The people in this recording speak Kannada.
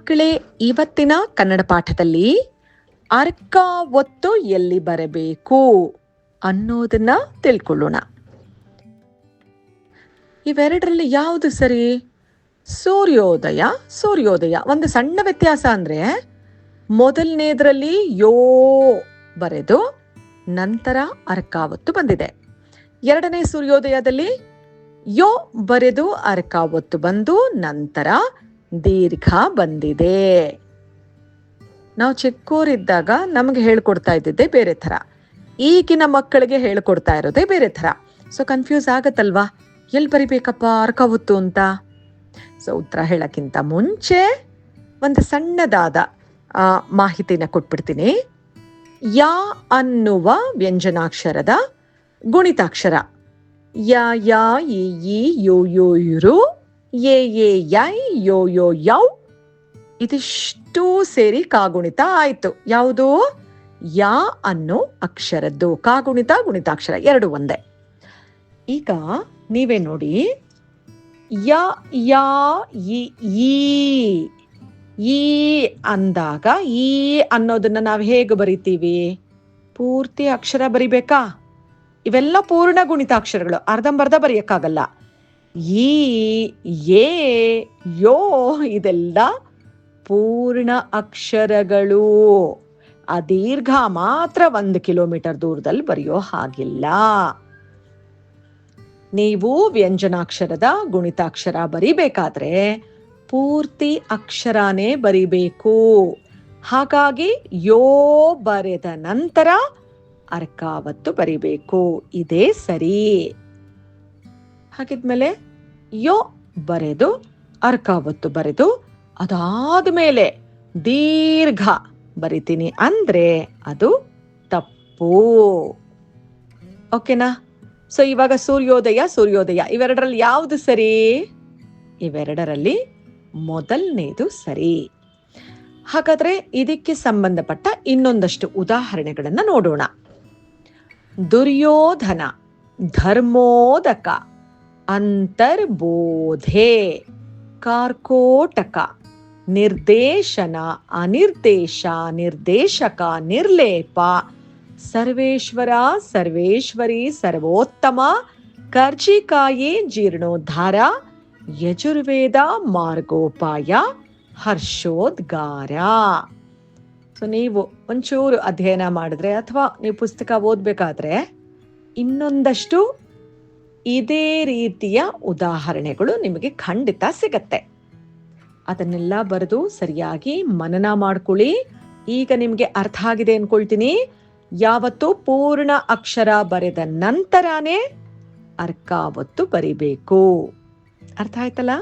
ಮಕ್ಕಳೇ, ಇವತ್ತಿನ ಕನ್ನಡ ಪಾಠದಲ್ಲಿ ಅರ್ಕ ಒತ್ತು ಎಲ್ಲಿ ಬರಬೇಕು ಅನ್ನೋದನ್ನ ತಿಳ್ಕೊಳ್ಳೋಣ. ಇವೆರಡರಲ್ಲಿ ಯಾವುದು ಸರಿ? ಸೂರ್ಯೋದಯ ಸೂರ್ಯೋದಯ. ಒಂದು ಸಣ್ಣ ವ್ಯತ್ಯಾಸ ಅಂದ್ರೆ ಮೊದಲನೇದ್ರಲ್ಲಿ ಯೋ ಬರೆದು ನಂತರ ಅರ್ಕ ಒತ್ತು ಬಂದಿದೆ. ಎರಡನೇ ಸೂರ್ಯೋದಯದಲ್ಲಿ ಯೋ ಬರೆದು ಅರ್ಕ ಒತ್ತು ಬಂದು ನಂತರ ದೀರ್ಘ ಬಂದಿದೆ. ನಾವು ಚಿಕ್ಕೋರಿದ್ದಾಗ ನಮಗೆ ಹೇಳ್ಕೊಡ್ತಾ ಇದ್ದಿದ್ದೆ ಬೇರೆ ಥರ, ಈಗಿನ ಮಕ್ಕಳಿಗೆ ಹೇಳ್ಕೊಡ್ತಾ ಇರೋದೇ ಬೇರೆ ಥರ. ಸೊ ಕನ್ಫ್ಯೂಸ್ ಆಗತ್ತಲ್ವಾ, ಎಲ್ಲಿ ಬರಿಬೇಕಪ್ಪ ಅರ್ಕ ಒತ್ತು ಅಂತ? ಸೊ ಉತ್ತರ ಹೇಳಕ್ಕಿಂತ ಮುಂಚೆ ಒಂದು ಸಣ್ಣದಾದ ಮಾಹಿತಿನ ಕೊಟ್ಬಿಡ್ತೀನಿ. ಯಾ ಅನ್ನುವ ವ್ಯಂಜನಾಕ್ಷರದ ಗುಣಿತಾಕ್ಷರ ಯ ಯಾ ಇ ಈ ಯೋ ಯೋ ಯುರು ಯೇ ಯೇ ಯೈ ಯೋ ಯೋ ಯೌ ಇದಿಷ್ಟು ಸೇರಿ ಕಾಗುಣಿತ ಆಯ್ತು. ಯಾವುದು? ಯಾ ಅನ್ನೋ ಅಕ್ಷರದ್ದು ಕಾಗುಣಿತ ಗುಣಿತಾಕ್ಷರ ಎರಡು ಒಂದೇ. ಈಗ ನೀವೇ ನೋಡಿ, ಯ ಯಾ ಇ ಈ ಅಂದಾಗ ಈ ಅನ್ನೋದನ್ನ ನಾವು ಹೇಗೆ ಬರಿತೀವಿ? ಪೂರ್ತಿ ಅಕ್ಷರ ಬರಿಬೇಕಾ? ಇವೆಲ್ಲ ಪೂರ್ಣ ಗುಣಿತಾಕ್ಷರಗಳು, ಅರ್ಧಂಬರ್ಧ ಬರೆಯಕ್ಕಾಗಲ್ಲ. ಈ ಯೇ ಯೋ ಇದೆಲ್ಲ ಪೂರ್ಣ ಅಕ್ಷರಗಳು. ಆ ದೀರ್ಘ ಮಾತ್ರ 1 ಕಿಲೋಮೀಟರ್ ದೂರದಲ್ಲಿ ಬರೆಯೋ ಹಾಗಿಲ್ಲ. ನೀವು ವ್ಯಂಜನಾಕ್ಷರದ ಗುಣಿತಾಕ್ಷರ ಬರಿಬೇಕಾದ್ರೆ ಪೂರ್ತಿ ಅಕ್ಷರನೇ ಬರಿಬೇಕು. ಹಾಗಾಗಿ ಯೋ ಬರೆದ ನಂತರ ಅರ್ಕ ಒತ್ತು ಬರಿಬೇಕು. ಇದೇ ಸರಿ. ಹಾಗಿದ್ಮೇಲೆ ಯೋ ಬರೆದು ಅರ್ಕ ಒತ್ತು ಬರೆದು ಅದಾದ್ಮೇಲೆ ದೀರ್ಘ ಬರಿತೀನಿ ಅಂದ್ರೆ ಅದು ತಪ್ಪು. ಓಕೆನಾ? ಸೊ ಇವಾಗ ಸೂರ್ಯೋದಯ ಸೂರ್ಯೋದಯ ಇವೆರಡರಲ್ಲಿ ಯಾವುದು ಸರಿ? ಇವೆರಡರಲ್ಲಿ ಮೊದಲನೇದು ಸರಿ. ಹಾಗಾದ್ರೆ ಇದಕ್ಕೆ ಸಂಬಂಧಪಟ್ಟ ಇನ್ನೊಂದಷ್ಟು ಉದಾಹರಣೆಗಳನ್ನ ನೋಡೋಣ. ದುರ್ಯೋಧನ, ಧರ್ಮೋದಕ, ಅಂತರ್ಬೋಧೆ, ಕಾರ್ಕೋಟಕ, ನಿರ್ದೇಶನ, ಅನಿರ್ದೇಶ, ನಿರ್ದೇಶಕ, ನಿರ್ಲೇಪ, ಸರ್ವೇಶ್ವರ, ಸರ್ವೇಶ್ವರಿ, ಸರ್ವೋತ್ತಮ, ಕರ್ಜಿಕಾಯಿ, ಜೀರ್ಣೋದ್ಧಾರ, ಯಜುರ್ವೇದ, ಮಾರ್ಗೋಪಾಯ, ಹರ್ಷೋದ್ಗಾರ. ಸೊ ನೀವು ಒಂಚೂರು ಅಧ್ಯಯನ ಮಾಡಿದ್ರೆ ಅಥವಾ ನೀವು ಪುಸ್ತಕ ಓದ್ಬೇಕಾದ್ರೆ ಇನ್ನೊಂದಷ್ಟು ಇದೇ ರೀತಿಯ ಉದಾಹರಣೆಗಳು ನಿಮಗೆ ಖಂಡಿತ ಸಿಗತ್ತೆ. ಅದನ್ನೆಲ್ಲ ಬರೆದು ಸರಿಯಾಗಿ ಮನನ ಮಾಡ್ಕೊಳ್ಳಿ. ಈಗ ನಿಮ್ಗೆ ಅರ್ಥ ಆಗಿದೆ ಅನ್ಕೊಳ್ತೀನಿ. ಯಾವತ್ತು ಪೂರ್ಣ ಅಕ್ಷರ ಬರೆದ ನಂತರನೇ ಅರ್ಕ ಒತ್ತು ಬರಿಬೇಕು. ಅರ್ಥ ಆಯ್ತಲ್ಲ?